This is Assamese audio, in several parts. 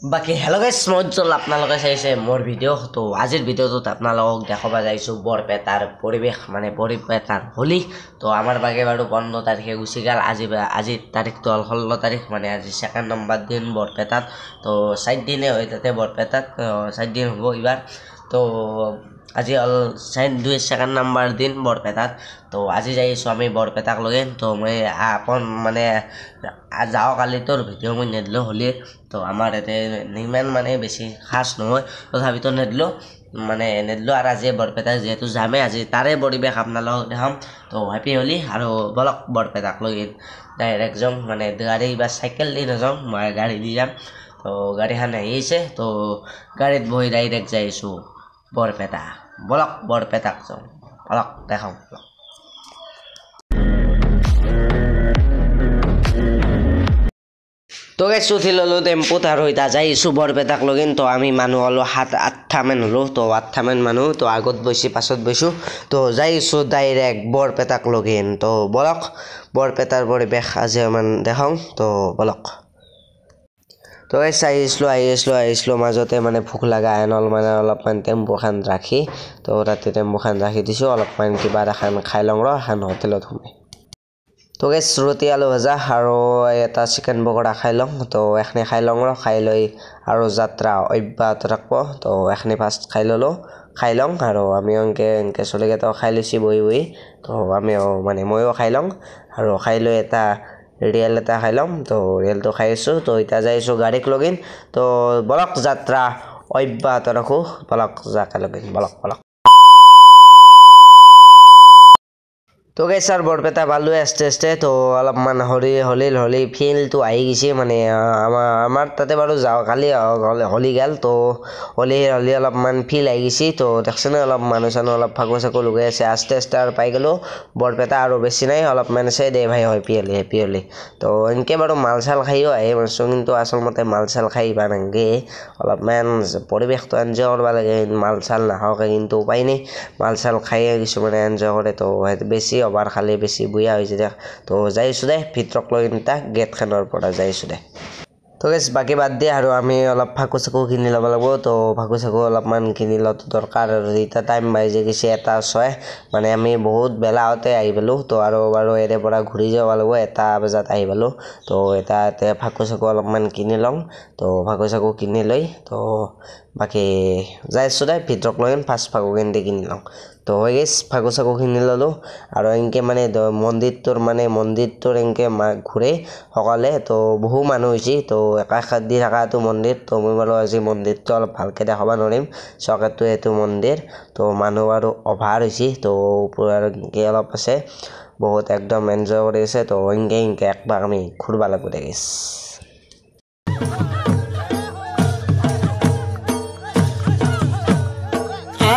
বাকি হেল্ল' গাইছ মই আপোনালোকে চাইছে মোৰ ভিডিঅ' তো আজিৰ ভিডিঅ'টোত আপোনালোকক দেখাব যাইছোঁ বৰপেটাৰ পৰিৱেশ মানে বৰপেটাৰ হোলী তো আমাৰ বাগে বাৰু 15 তাৰিখে গুচি গ'ল আজিৰ তাৰিখটো হ'ল 16 তাৰিখ মানে আজি 2nd নম্বৰ দিন বৰপেটাত তো 4 দিনে হয় তাতে বৰপেটাত 4 দিন হ'ব এইবাৰ তো আজি হ'ল 2nd নম্বৰ দিন বৰপেটাত তো আজি যাইছোঁ আমি বৰপেটাক লগে তো মই আপন মানে যাওঁ কালি তোৰ ভিডিঅ' মই নেদিলোঁ হোলী তো আমাৰ ইয়াতে ইমান মানে বেছি খাছ নহয় তথাপিতো নেদিলোঁ আৰু আজি বৰপেটা যিহেতু যামে আজি তাৰে পৰিৱেশ আপোনালোকক দেখাম তো হেপী হোলী আৰু বলক বৰপেটাক লৈ ডাইৰেক্ট যাম মানে গাড়ী বা চাইকেল দি নাযাওঁ মই গাড়ী দি যাম তো গাড়ীখন আহিছে তো গাড়ীত বহি ডাইৰেক্ট যাইছোঁ বৰপেটা বলক বৰপেটাক যাওঁ বলক দেখাওঁ তো গাইছ উঠি ল'লোঁ টেম্পুত আৰু এতিয়া যাইছোঁ বৰপেটাক লগিন তো আমি মানুহ হ'লোঁ 7-8টা মান হ'লোঁ তো 8টা মান মানুহ তো আগত বহিছোঁ পাছত বহিছোঁ তো যাইছোঁ ডাইৰেক্ট বৰপেটাক লগিন তো বলক বৰপেটাৰ পৰিৱেশ আজি অকণমান দেখাওঁ তো বলক তো গাইছ আহিছিলোঁ মাজতে মানে ভোক লগা হেন মানে অলপমান টেম্পুখন ৰাখি তো তাতে টেম্পুখন ৰাখি দিছোঁ অলপমান কিবা এখন খাই লওঁ এখন হোটেলত সোমাই তো গাইছ ৰুটি আলু ভাজা আৰু এটা চিকেন পকৰা খাই লওঁ তো এখনি খাই লওঁ খাই লৈ আৰু যাত্ৰা অব্যাহত ৰাখিব তো এখনি ফাৰ্ষ্ট খাই লওঁ আৰু আমি এনেকৈ চলিকেইটা খাই লৈছি বহি তো আমিও মানে ময়ো খাই লওঁ আৰু খাই লৈ এটা ৰিয়েল এটা খাই লওঁ তো ৰিয়েলটো খাই আছোঁ তো এতিয়া যাইছোঁ গাড়ীক লগিন তো বলক যাত্ৰা অব্যাহত ৰাখোঁ বলক যাকে লগিন বলক তো গাইছ আৰু বৰপেটা পালোঁ আস্তে তো অলপমান হোলী ফিলটো আহি গৈছে মানে আমাৰ তাতে বাৰু যাওঁ কালি হোলী গ'ল তো হোলী অলপমান ফিল আহি গৈছে তো দেখছেনে অলপ মানুহ চানুহ অলপ ফাকু চাকু লগাই আছে আস্তে আৰু পাই গ'লোঁ বৰপেটা আৰু বেছি নাই অলপমান আছে দে ভাই হেপী হোলী তো এনেকৈ বাৰু মাল চাল খাইও আহে মানছোঁ কিন্তু আচলমতে মাল চাল খাই ইমান নাংগে অলপমান পৰিৱেশটো এনজয় কৰিব লাগে মাল চাল নাখাওঁকে কিন্তু উপায় নাই মাল চাল খায়ে কিছুমানে এনজয় কৰে তো বেছি অভাৰ খালি বেছি বুঢ়া হৈছে দে তো যাইছোঁ দে ভিতৰক লৈ তাক গেটখনৰ পৰা যাইছোঁ দে তো গাইছ বাকী বাদ দিয়ে আৰু আমি অলপ ফাকু চাকু কিনি ল'ব লাগিব তো ফাকু চাকু অলপমান কিনি লোৱাটো দৰকাৰ আৰু এতিয়া টাইম বাজি গৈছে 1:06 মানে আমি বহুত বেলাতে আহি পালোঁ তো আৰু বাৰু এৰে পৰা ঘূৰি যাব লাগিব 1 বজাত আহি পালোঁ তো এতিয়া ফাকু চাকু অলপমান কিনি লওঁ তো ফাকু চাকু কিনি লৈ তো বাকী যাইছোঁ দে ভিতৰক লৈ ফাৰ্ষ্ট ফাকু কিনি লওঁ তো হৈ গৈছে ফাকু চাকু কিনি ল'লোঁ আৰু এনেকৈ মানে মন্দিৰটোৰ এনেকৈ ঘূৰে সকলে তো বহু মানুহ হৈছে তো একাষাত দি থকাটো মন্দিৰ তো মই বাৰু আজি মন্দিৰটো অলপ ভালকৈ দেখাব নোৱাৰিম চকেটো এইটো মন্দিৰ তো মানুহ আৰু অভাৰ হৈছে তো আৰু এনেকৈ অলপ আছে বহুত একদম এনজয় কৰি আছে তো এনেকৈ একবাৰ আমি ঘূৰিব লাগিব দে গাইছ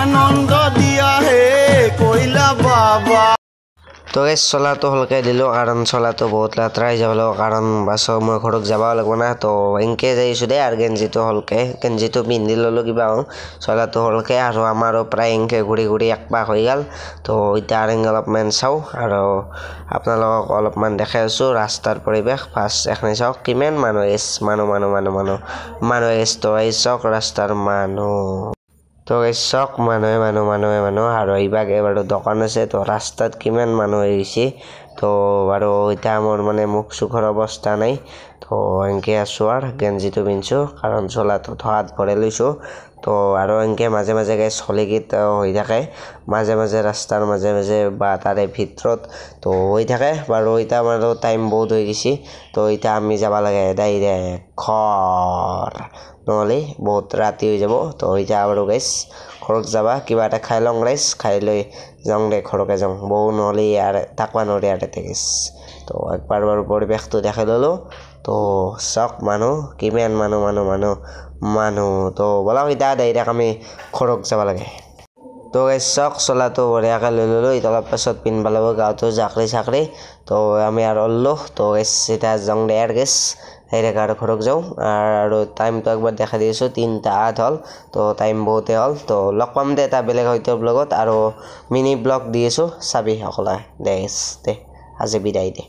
আনন্দ দিয়া হে কইলা বাবা তো গাইছ চলাটো হলকৈ দিলোঁ কাৰণ চলাটো বহুত লেতেৰাই যাব লাগিব কাৰণ বাছৰ মই ঘৰত যাব লাগিব না তো এনেকৈ যাইছোঁ দে আৰু গেঞ্জিটো পিন্ধি ল'লোঁ কিবা চলাটো হলকৈ আৰু আমাৰো প্ৰায় এনেকৈ ঘূৰি একপাক হৈ গ'ল তো এতিয়া আৰু অলপমান চাওঁ আৰু আপোনালোকক অলপমান দেখাই আছোঁ ৰাস্তাৰ পৰিৱেশ ফাৰ্ষ্ট এখনি চাওক কিমান মানুহ আহিছে তো এই চাওক ৰাস্তাৰ মানুহ তো চক মানুহে আৰু এইভাগে বাৰু দোকান আছে তো ৰাস্তাত কিমান মানুহ আহিছে তো বাৰু এতিয়া মোৰ মানে মুখ চুখৰ অৱস্থা নাই তো এনেকৈ আছোঁ আৰু গেঞ্জিটো পিন্ধিছোঁ কাৰণ চোলাটো হাত ভৰাই লৈছোঁ তো আৰু এনেকৈ মাজে গাইছ হলীগীত হৈ থাকে মাজে ৰাস্তাৰ মাজে বা তাৰে ভিতৰত তো হৈ থাকে বাৰু এতিয়া বাৰু টাইম বহুত হৈ গৈছে তো এতিয়া আমি যাব লাগে ডাইৰেক্ট ঘৰ নহ'লে বহুত ৰাতি হৈ যাব তো এতিয়া বাৰু গাইছ ঘৰত যাবা কিবা এটা খাই লওঁ গাইছ খাই লৈ যাওঁ দে ঘৰকে যাওঁ বহু নহ'লে ইয়াৰ থাকবা নোৱাৰি ইয়াতে গাইছ তো একবাৰ বাৰু পৰিৱেশটো দেখাই ল'লোঁ তো চাওক মানুহ কিমান মানুহ তো বলক এতিয়া ডাইৰেক্ট আমি ঘৰত যাব লাগে তো গাইছ চাওক চলাটো বঢ়িয়াকৈ লৈ ল'লোঁ এতিয়া অলপ পাছত পিন্ধিব লাগিব গাঁৱতো চাকৰি তো আমি আৰু ওলালোঁ তো গাইছ এতিয়া যাওঁ দে আৰু গাইছ ডাইৰেক্ট আৰু ঘৰত যাওঁ আৰু টাইমটো একবাৰ দেখাই দি আছোঁ 3:08 হ'ল তো টাইম বহুতেই হ'ল তো লগ পাম দে এটা বেলেগ হয়তো ব্লগত আৰু মিনি ব্লগ দি আছোঁ চাবি সকলোৱে দে আজি বিদায় দে